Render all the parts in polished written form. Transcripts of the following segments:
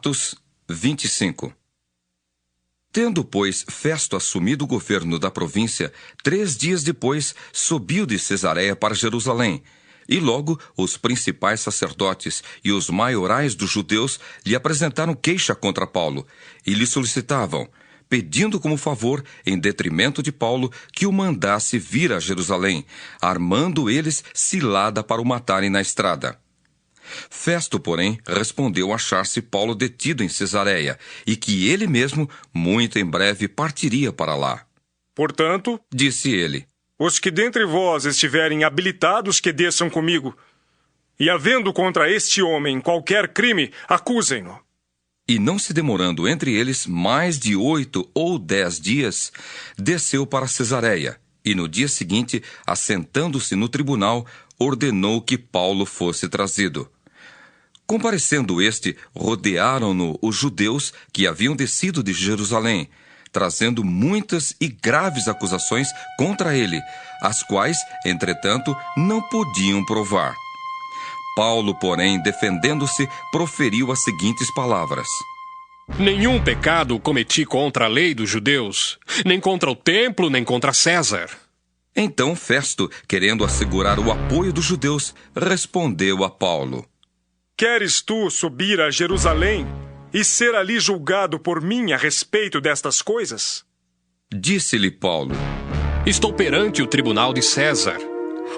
Atos 25. Tendo, pois, Festo assumido o governo da província, 3 dias depois subiu de Cesareia para Jerusalém, e logo os principais sacerdotes e os maiorais dos judeus lhe apresentaram queixa contra Paulo, e lhe solicitavam, pedindo como favor, em detrimento de Paulo, que o mandasse vir a Jerusalém, armando eles cilada para o matarem na estrada. Festo, porém, respondeu achar-se Paulo detido em Cesareia, e que ele mesmo, muito em breve, partiria para lá. Portanto, disse ele, os que dentre vós estiverem habilitados que desçam comigo, e havendo contra este homem qualquer crime, acusem-no. E não se demorando entre eles mais de 8 ou 10 dias, desceu para Cesareia, e no dia seguinte, assentando-se no tribunal, ordenou que Paulo fosse trazido. Comparecendo este, rodearam-no os judeus que haviam descido de Jerusalém, trazendo muitas e graves acusações contra ele, as quais, entretanto, não podiam provar. Paulo, porém, defendendo-se, proferiu as seguintes palavras: Nenhum pecado cometi contra a lei dos judeus, nem contra o templo, nem contra César. Então Festo, querendo assegurar o apoio dos judeus, respondeu a Paulo: Queres tu subir a Jerusalém e ser ali julgado por mim a respeito destas coisas? Disse-lhe Paulo: Estou perante o tribunal de César,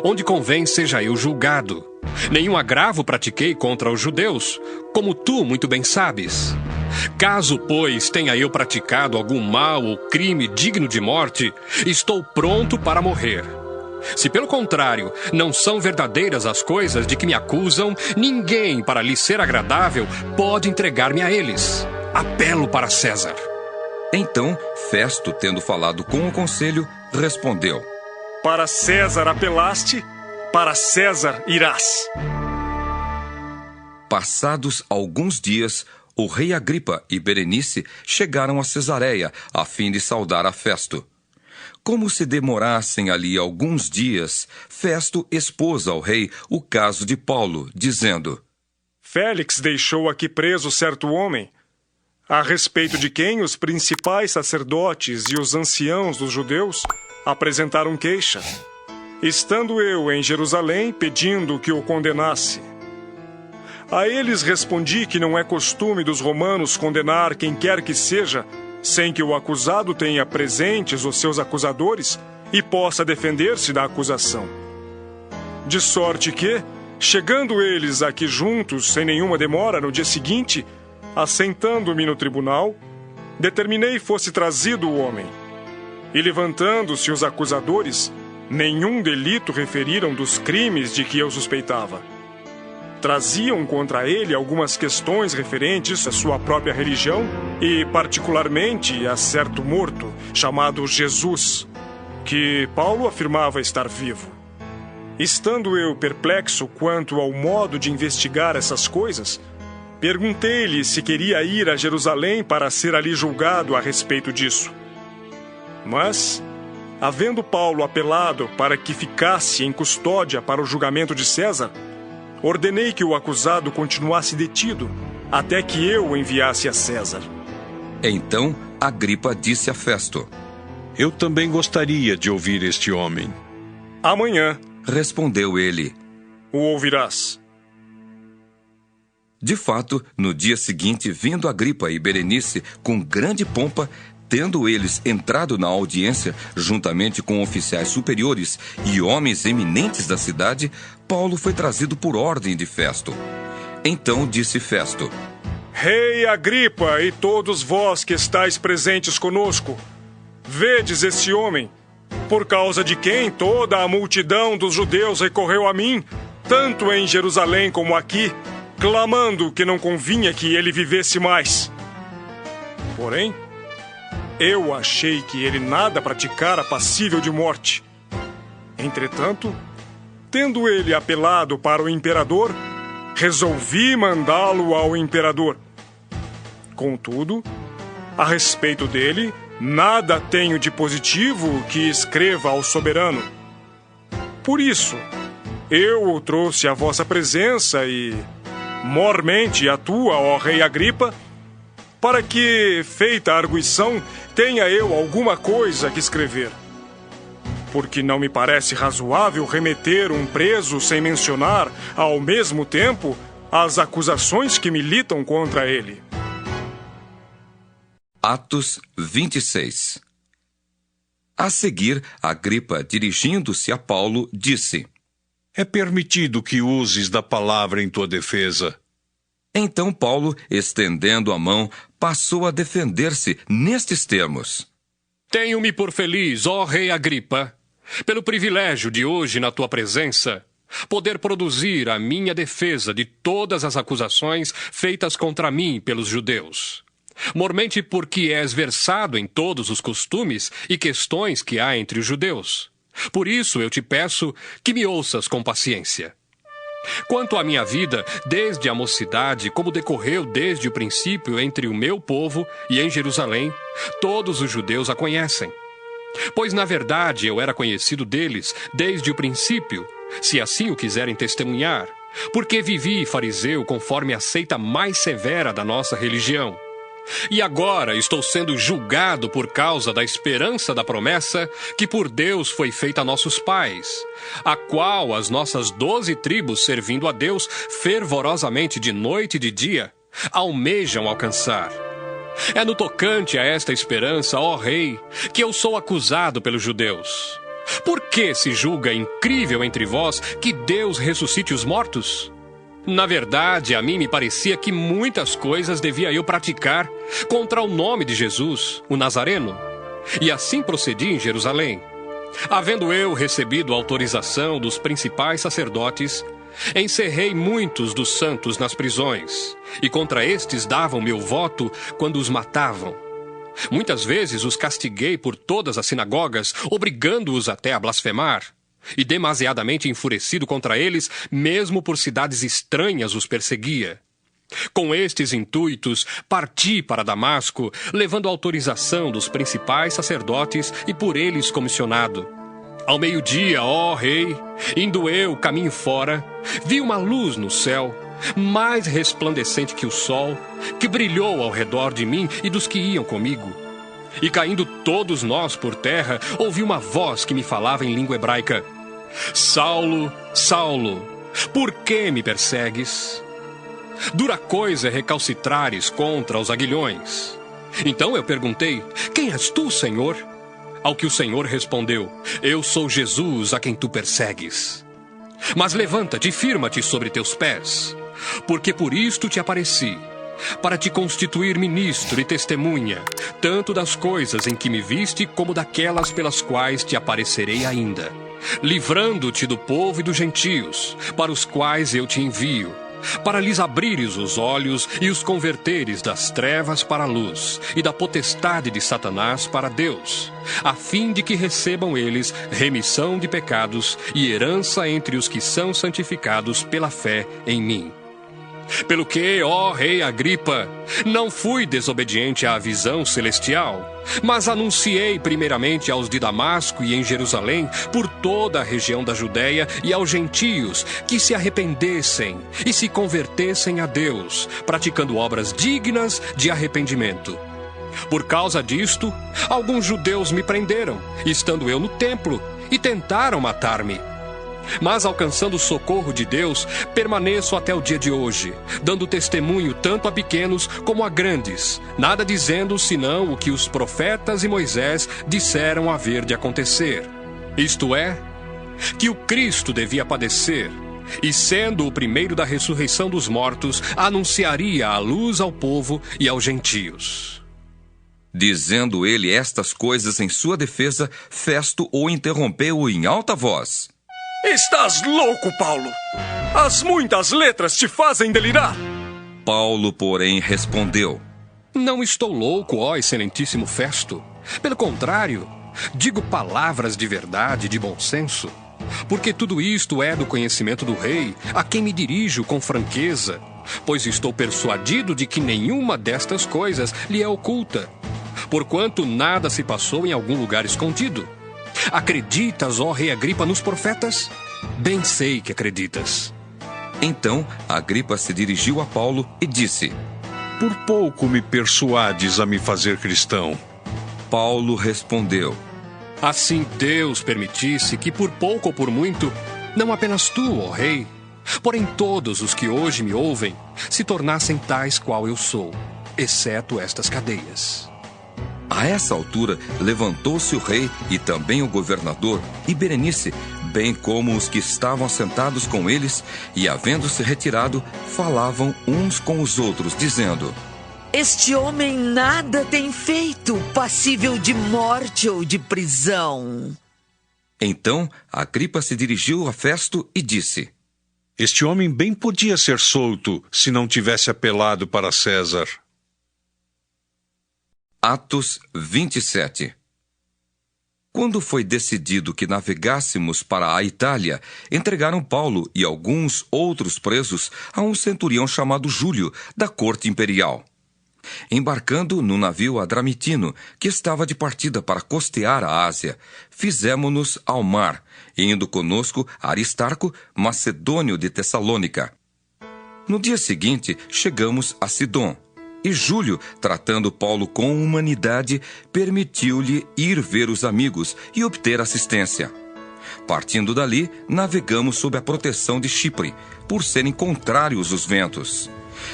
onde convém seja eu julgado. Nenhum agravo pratiquei contra os judeus, como tu muito bem sabes. Caso, pois, tenha eu praticado algum mal ou crime digno de morte, estou pronto para morrer. Se, pelo contrário, não são verdadeiras as coisas de que me acusam, ninguém, para lhe ser agradável, pode entregar-me a eles. Apelo para César. Então, Festo, tendo falado com o conselho, respondeu: Para César apelaste, para César irás. Passados alguns dias, o rei Agripa e Berenice chegaram a Cesareia, a fim de saudar a Festo. Como se demorassem ali alguns dias, Festo expôs ao rei o caso de Paulo, dizendo: Félix deixou aqui preso certo homem, a respeito de quem os principais sacerdotes e os anciãos dos judeus apresentaram queixa, estando eu em Jerusalém pedindo que o condenasse. A eles respondi que não é costume dos romanos condenar quem quer que seja, sem que o acusado tenha presentes os seus acusadores e possa defender-se da acusação. De sorte que, chegando eles aqui juntos, sem nenhuma demora, no dia seguinte, assentando-me no tribunal, determinei fosse trazido o homem. E levantando-se os acusadores, nenhum delito referiram dos crimes de que eu suspeitava. Traziam contra ele algumas questões referentes à sua própria religião e, particularmente, a certo morto, chamado Jesus, que Paulo afirmava estar vivo. Estando eu perplexo quanto ao modo de investigar essas coisas, perguntei-lhe se queria ir a Jerusalém para ser ali julgado a respeito disso. Mas, havendo Paulo apelado para que ficasse em custódia para o julgamento de César, ordenei que o acusado continuasse detido, até que eu o enviasse a César. Então Agripa disse a Festo: Eu também gostaria de ouvir este homem. Amanhã, respondeu ele, o ouvirás. De fato, no dia seguinte, vindo Agripa e Berenice com grande pompa, tendo eles entrado na audiência, juntamente com oficiais superiores e homens eminentes da cidade, Paulo foi trazido por ordem de Festo. Então disse Festo: Rei Agripa e todos vós que estáis presentes conosco, vedes este homem, por causa de quem toda a multidão dos judeus recorreu a mim, tanto em Jerusalém como aqui, clamando que não convinha que ele vivesse mais. Porém, eu achei que ele nada praticara passível de morte. Entretanto, tendo ele apelado para o imperador, resolvi mandá-lo ao imperador. Contudo, a respeito dele, nada tenho de positivo que escreva ao soberano. Por isso, eu o trouxe à vossa presença e, mormente a tua, ó rei Agripa, para que, feita a arguição, tenha eu alguma coisa que escrever. Porque não me parece razoável remeter um preso sem mencionar, ao mesmo tempo, as acusações que militam contra ele. Atos 26. A seguir, Agripa, dirigindo-se a Paulo, disse: É permitido que uses da palavra em tua defesa. Então Paulo, estendendo a mão, passou a defender-se nestes termos: Tenho-me por feliz, ó rei Agripa, pelo privilégio de hoje, na tua presença, poder produzir a minha defesa de todas as acusações feitas contra mim pelos judeus. Mormente porque és versado em todos os costumes e questões que há entre os judeus. Por isso eu te peço que me ouças com paciência. Quanto à minha vida, desde a mocidade, como decorreu desde o princípio entre o meu povo e em Jerusalém, todos os judeus a conhecem. Pois, na verdade, eu era conhecido deles desde o princípio, se assim o quiserem testemunhar, porque vivi fariseu conforme a seita mais severa da nossa religião. E agora estou sendo julgado por causa da esperança da promessa que por Deus foi feita a nossos pais, a qual as nossas 12 tribos, servindo a Deus fervorosamente de noite e de dia, almejam alcançar. É no tocante a esta esperança, ó rei, que eu sou acusado pelos judeus. Por que se julga incrível entre vós que Deus ressuscite os mortos? Na verdade, a mim me parecia que muitas coisas devia eu praticar contra o nome de Jesus, o Nazareno. E assim procedi em Jerusalém. Havendo eu recebido autorização dos principais sacerdotes, encerrei muitos dos santos nas prisões, e contra estes davam meu voto quando os matavam. Muitas vezes os castiguei por todas as sinagogas, obrigando-os até a blasfemar. E demasiadamente enfurecido contra eles, mesmo por cidades estranhas os perseguia. Com estes intuitos, parti para Damasco, levando autorização dos principais sacerdotes e por eles comissionado. Ao meio-dia, ó rei, indo eu caminho fora, vi uma luz no céu, mais resplandecente que o sol, que brilhou ao redor de mim e dos que iam comigo. E caindo todos nós por terra, ouvi uma voz que me falava em língua hebraica: Saulo, Saulo, por que me persegues? Dura coisa é recalcitrares contra os aguilhões. Então eu perguntei: quem és tu, Senhor? Ao que o Senhor respondeu: eu sou Jesus a quem tu persegues. Mas levanta-te e firma-te sobre teus pés, porque por isto te apareci, para te constituir ministro e testemunha, tanto das coisas em que me viste, como daquelas pelas quais te aparecerei ainda, livrando-te do povo e dos gentios, para os quais eu te envio, para lhes abrires os olhos e os converteres das trevas para a luz, e da potestade de Satanás para Deus, a fim de que recebam eles remissão de pecados e herança entre os que são santificados pela fé em mim. Pelo que, ó rei Agripa, não fui desobediente à visão celestial, mas anunciei primeiramente aos de Damasco e em Jerusalém, por toda a região da Judéia e aos gentios, que se arrependessem e se convertessem a Deus, praticando obras dignas de arrependimento. Por causa disto, alguns judeus me prenderam, estando eu no templo, e tentaram matar-me. Mas, alcançando o socorro de Deus, permaneço até o dia de hoje, dando testemunho tanto a pequenos como a grandes, nada dizendo senão o que os profetas e Moisés disseram haver de acontecer. Isto é, que o Cristo devia padecer, e sendo o primeiro da ressurreição dos mortos, anunciaria a luz ao povo e aos gentios. Dizendo ele estas coisas em sua defesa, Festo o interrompeu em alta voz: Estás louco, Paulo! As muitas letras te fazem delirar! Paulo, porém, respondeu: Não estou louco, ó excelentíssimo Festo. Pelo contrário, digo palavras de verdade e de bom senso, porque tudo isto é do conhecimento do rei, a quem me dirijo com franqueza, pois estou persuadido de que nenhuma destas coisas lhe é oculta, porquanto nada se passou em algum lugar escondido. Acreditas, ó rei Agripa, nos profetas? Bem sei que acreditas. Então Agripa se dirigiu a Paulo e disse: Por pouco me persuades a me fazer cristão. Paulo respondeu: Assim Deus permitisse que por pouco ou por muito, não apenas tu, ó rei, porém todos os que hoje me ouvem, se tornassem tais qual eu sou, exceto estas cadeias. A essa altura, levantou-se o rei e também o governador e Berenice, bem como os que estavam assentados com eles, e havendo-se retirado, falavam uns com os outros, dizendo: Este homem nada tem feito, passível de morte ou de prisão. Então, Agripa se dirigiu a Festo e disse: Este homem bem podia ser solto se não tivesse apelado para César. Atos 27. Quando foi decidido que navegássemos para a Itália, entregaram Paulo e alguns outros presos a um centurião chamado Júlio, da corte imperial. Embarcando no navio Adramitino, que estava de partida para costear a Ásia, fizemo-nos ao mar, indo conosco Aristarco, macedônio de Tessalônica. No dia seguinte, chegamos a Sidom. E Júlio, tratando Paulo com humanidade, permitiu-lhe ir ver os amigos e obter assistência. Partindo dali, navegamos sob a proteção de Chipre, por serem contrários os ventos.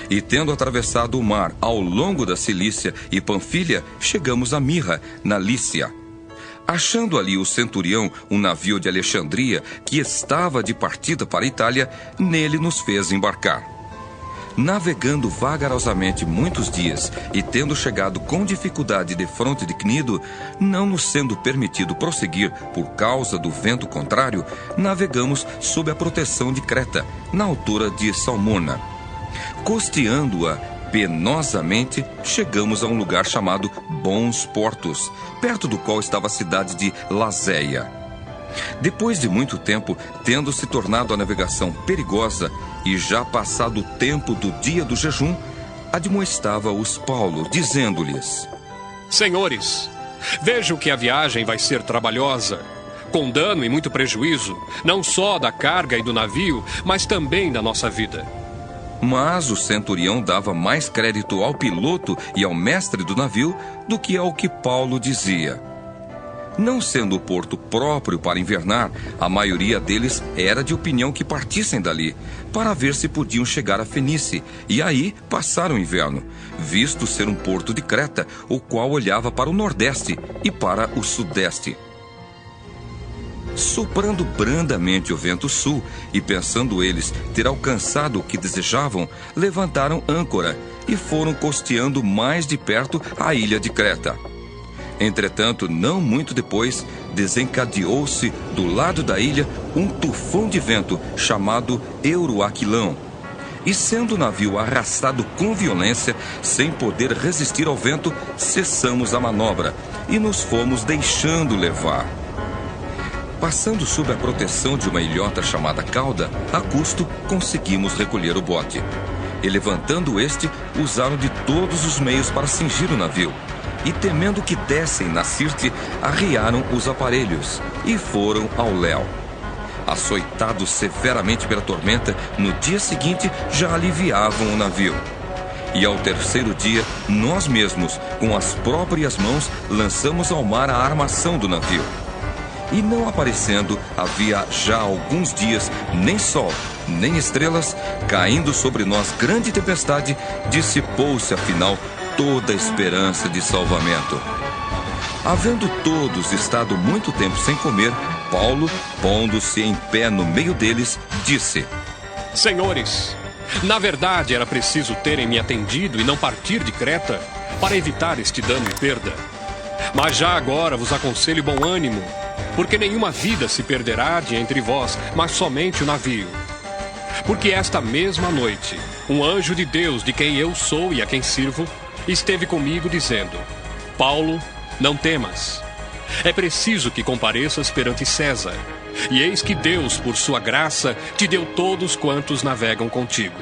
E tendo atravessado o mar ao longo da Cilícia e Panfilha, chegamos a Mirra, na Lícia. Achando ali o centurião um navio de Alexandria que estava de partida para a Itália, nele nos fez embarcar. Navegando vagarosamente muitos dias e tendo chegado com dificuldade defronte de Cnido, não nos sendo permitido prosseguir por causa do vento contrário, navegamos sob a proteção de Creta, na altura de Salmona. Costeando-a penosamente, chegamos a um lugar chamado Bons Portos, perto do qual estava a cidade de Lazéia. Depois de muito tempo, tendo se tornado a navegação perigosa e já passado o tempo do dia do jejum, admoestava-os Paulo, dizendo-lhes: Senhores, vejo que a viagem vai ser trabalhosa, com dano e muito prejuízo, não só da carga e do navio, mas também da nossa vida. Mas o centurião dava mais crédito ao piloto e ao mestre do navio do que ao que Paulo dizia. Não sendo o porto próprio para invernar, a maioria deles era de opinião que partissem dali, para ver se podiam chegar a Fenice, e aí passar o inverno, visto ser um porto de Creta, o qual olhava para o nordeste e para o sudeste. Soprando brandamente o vento sul, e pensando eles ter alcançado o que desejavam, levantaram âncora e foram costeando mais de perto a ilha de Creta. Entretanto, não muito depois, desencadeou-se do lado da ilha um tufão de vento chamado Euroaquilão. E sendo o navio arrastado com violência, sem poder resistir ao vento, cessamos a manobra e nos fomos deixando levar. Passando sob a proteção de uma ilhota chamada Cauda, a custo conseguimos recolher o bote. E levantando este, usaram de todos os meios para cingir o navio. E temendo que dessem na Sirte, arriaram os aparelhos e foram ao léu. Açoitados severamente pela tormenta, no dia seguinte já aliviavam o navio. E ao terceiro dia, nós mesmos, com as próprias mãos, lançamos ao mar a armação do navio. E não aparecendo, havia já alguns dias, nem sol, nem estrelas, caindo sobre nós grande tempestade, dissipou-se afinal toda a esperança de salvamento. Havendo todos estado muito tempo sem comer, Paulo, pondo-se em pé no meio deles, disse: Senhores, na verdade era preciso terem me atendido e não partir de Creta, para evitar este dano e perda. Mas já agora vos aconselho bom ânimo, porque nenhuma vida se perderá de entre vós, mas somente o navio. Porque esta mesma noite, um anjo de Deus, de quem eu sou e a quem sirvo, esteve comigo dizendo: Paulo, não temas. É preciso que compareças perante César. E eis que Deus, por sua graça, te deu todos quantos navegam contigo.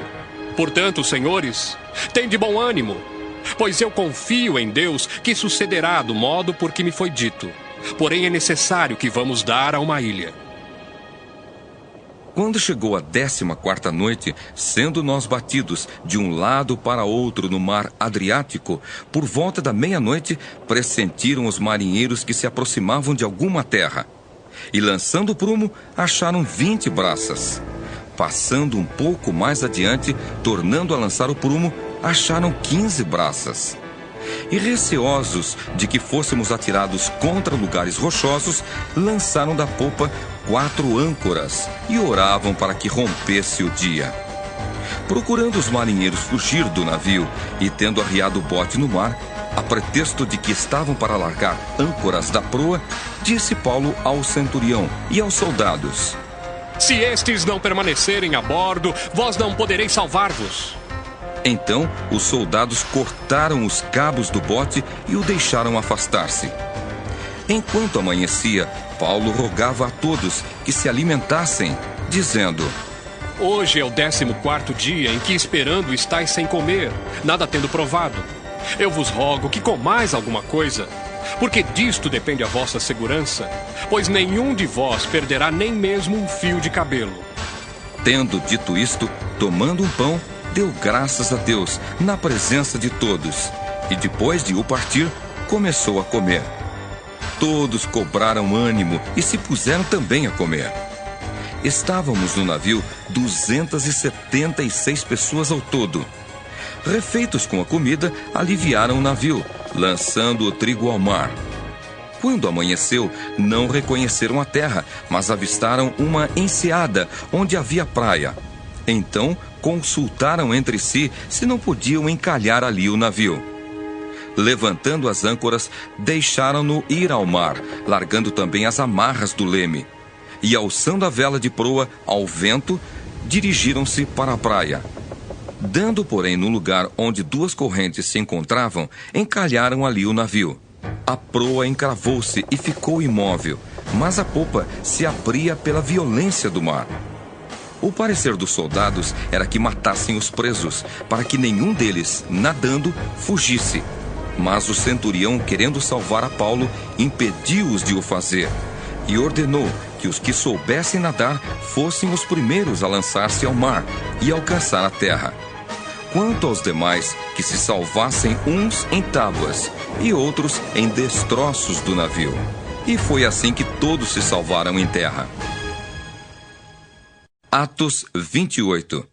Portanto, senhores, tende bom ânimo, pois eu confio em Deus que sucederá do modo por que me foi dito. Porém, é necessário que vamos dar a uma ilha. Quando chegou a 14ª noite, sendo nós batidos de um lado para outro no mar Adriático, por volta da meia-noite, pressentiram os marinheiros que se aproximavam de alguma terra. E lançando o prumo, acharam 20 braças. Passando um pouco mais adiante, tornando a lançar o prumo, acharam 15 braças. E receosos de que fôssemos atirados contra lugares rochosos, lançaram da popa 4 âncoras e oravam para que rompesse o dia. Procurando os marinheiros fugir do navio e tendo arriado o bote no mar, a pretexto de que estavam para largar âncoras da proa, disse Paulo ao centurião e aos soldados: Se estes não permanecerem a bordo, vós não podereis salvar-vos. Então os soldados cortaram os cabos do bote e o deixaram afastar-se. Enquanto amanhecia, Paulo rogava a todos que se alimentassem, dizendo: Hoje é o 14º dia em que esperando estáis sem comer, nada tendo provado. Eu vos rogo que comais alguma coisa, porque disto depende a vossa segurança, pois nenhum de vós perderá nem mesmo um fio de cabelo. Tendo dito isto, tomando um pão, deu graças a Deus na presença de todos, e depois de o partir, começou a comer. Todos cobraram ânimo e se puseram também a comer. Estávamos no navio 276 pessoas ao todo. Refeitos com a comida, aliviaram o navio, lançando o trigo ao mar. Quando amanheceu, não reconheceram a terra, mas avistaram uma enseada onde havia praia. Então, consultaram entre si se não podiam encalhar ali o navio. Levantando as âncoras, deixaram-no ir ao mar, largando também as amarras do leme. E alçando a vela de proa ao vento, dirigiram-se para a praia. Dando, porém, no lugar onde 2 correntes se encontravam, encalharam ali o navio. A proa encravou-se e ficou imóvel, mas a popa se abria pela violência do mar. O parecer dos soldados era que matassem os presos, para que nenhum deles, nadando, fugisse. Mas o centurião, querendo salvar a Paulo, impediu-os de o fazer e ordenou que os que soubessem nadar fossem os primeiros a lançar-se ao mar e alcançar a terra. Quanto aos demais, que se salvassem uns em tábuas e outros em destroços do navio. E foi assim que todos se salvaram em terra. Atos 28.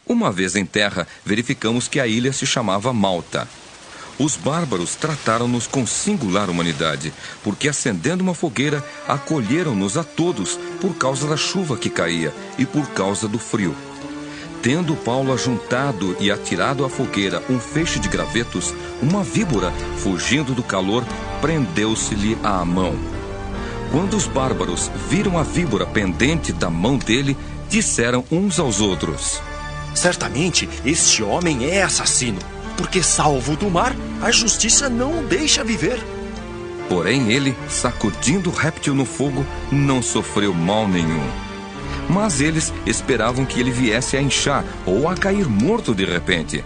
Uma vez em terra, verificamos que a ilha se chamava Malta. Os bárbaros trataram-nos com singular humanidade, porque acendendo uma fogueira, acolheram-nos a todos por causa da chuva que caía e por causa do frio. Tendo Paulo ajuntado e atirado à fogueira um feixe de gravetos, uma víbora, fugindo do calor, prendeu-se-lhe à mão. Quando os bárbaros viram a víbora pendente da mão dele, disseram uns aos outros: Certamente este homem é assassino, porque salvo do mar, a justiça não o deixa viver. Porém ele, sacudindo o réptil no fogo, não sofreu mal nenhum. Mas eles esperavam que ele viesse a inchar ou a cair morto de repente.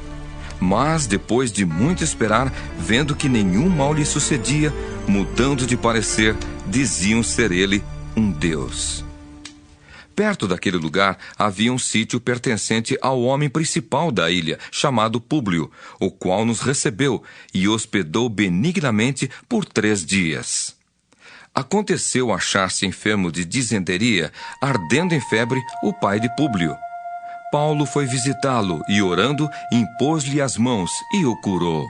Mas, depois de muito esperar, vendo que nenhum mal lhe sucedia, mudando de parecer, diziam ser ele um deus. Perto daquele lugar havia um sítio pertencente ao homem principal da ilha, chamado Públio, o qual nos recebeu e hospedou benignamente por 3 dias. Aconteceu achar-se enfermo de disenteria, ardendo em febre, o pai de Públio. Paulo foi visitá-lo e, orando, impôs-lhe as mãos e o curou.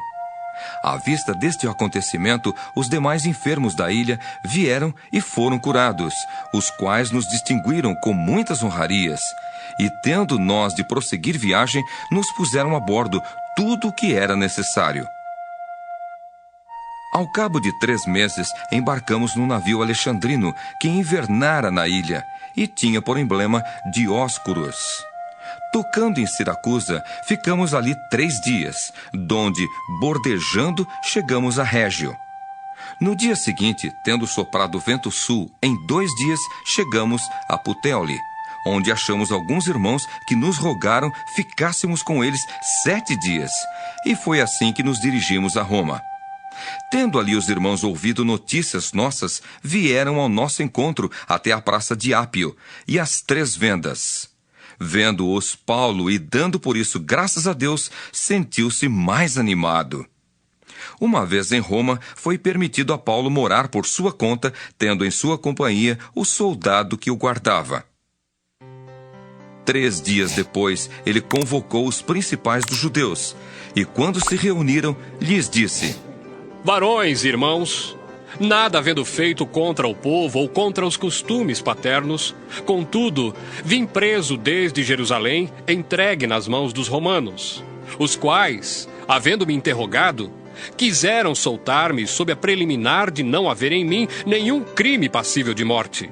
À vista deste acontecimento, os demais enfermos da ilha vieram e foram curados, os quais nos distinguiram com muitas honrarias. E, tendo nós de prosseguir viagem, nos puseram a bordo tudo o que era necessário. Ao cabo de 3 meses, embarcamos num navio alexandrino que invernara na ilha e tinha por emblema Dióscuros. Tocando em Siracusa, ficamos ali 3 dias, donde, bordejando, chegamos a Régio. No dia seguinte, tendo soprado o vento sul, em 2 dias chegamos a Puteoli, onde achamos alguns irmãos que nos rogaram ficássemos com eles 7 dias, e foi assim que nos dirigimos a Roma. Tendo ali os irmãos ouvido notícias nossas, vieram ao nosso encontro até a praça de Ápio e as 3 vendas. Vendo-os Paulo e dando por isso graças a Deus, sentiu-se mais animado. Uma vez em Roma, foi permitido a Paulo morar por sua conta, tendo em sua companhia o soldado que o guardava. 3 dias depois, ele convocou os principais dos judeus, e quando se reuniram, lhes disse: Varões, irmãos, nada havendo feito contra o povo ou contra os costumes paternos, contudo, vim preso desde Jerusalém, entregue nas mãos dos romanos, os quais, havendo-me interrogado, quiseram soltar-me sob a preliminar de não haver em mim nenhum crime passível de morte.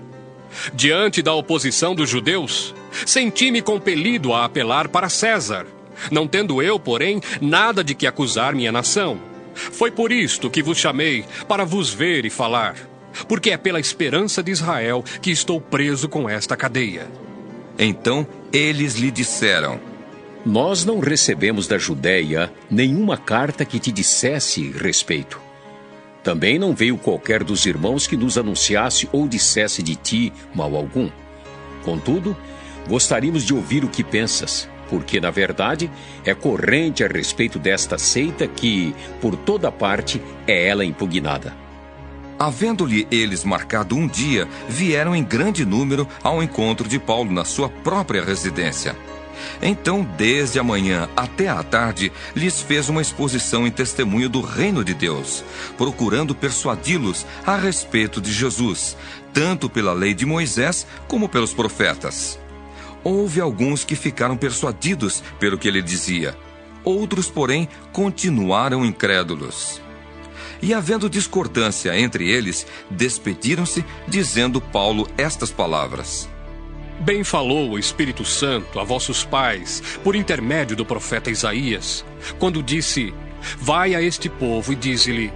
Diante da oposição dos judeus, senti-me compelido a apelar para César, não tendo eu, porém, nada de que acusar minha nação. Foi por isto que vos chamei, para vos ver e falar, porque é pela esperança de Israel que estou preso com esta cadeia. Então eles lhe disseram: Nós não recebemos da Judéia nenhuma carta que te dissesse respeito. Também não veio qualquer dos irmãos que nos anunciasse ou dissesse de ti mal algum. Contudo, gostaríamos de ouvir o que pensas, porque, na verdade, é corrente a respeito desta seita que, por toda parte, é ela impugnada. Havendo-lhe eles marcado um dia, vieram em grande número ao encontro de Paulo na sua própria residência. Então, desde a manhã até à tarde, lhes fez uma exposição em testemunho do reino de Deus, procurando persuadi-los a respeito de Jesus, tanto pela lei de Moisés como pelos profetas. Houve alguns que ficaram persuadidos pelo que ele dizia, outros, porém, continuaram incrédulos. E havendo discordância entre eles, despediram-se, dizendo Paulo estas palavras: Bem falou o Espírito Santo a vossos pais, por intermédio do profeta Isaías, quando disse: Vai a este povo e dize-lhe: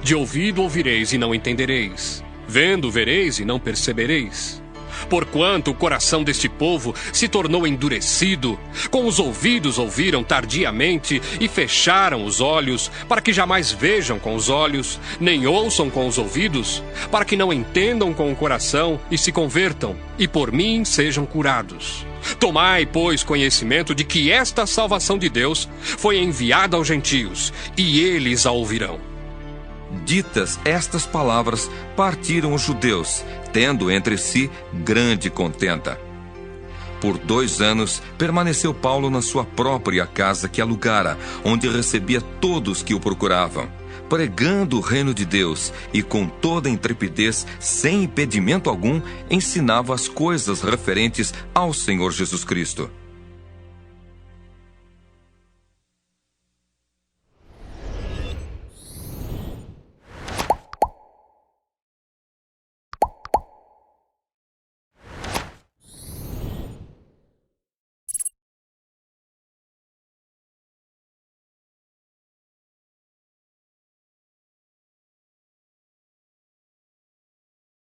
De ouvido ouvireis e não entendereis, vendo vereis e não percebereis. Porquanto o coração deste povo se tornou endurecido, com os ouvidos ouviram tardiamente e fecharam os olhos, para que jamais vejam com os olhos, nem ouçam com os ouvidos, para que não entendam com o coração e se convertam, e por mim sejam curados. Tomai, pois, conhecimento de que esta salvação de Deus foi enviada aos gentios, e eles a ouvirão. Ditas estas palavras, partiram os judeus, tendo entre si grande contenda. Por 2 anos, permaneceu Paulo na sua própria casa que alugara, onde recebia todos que o procuravam, pregando o reino de Deus, e com toda intrepidez, sem impedimento algum, ensinava as coisas referentes ao Senhor Jesus Cristo.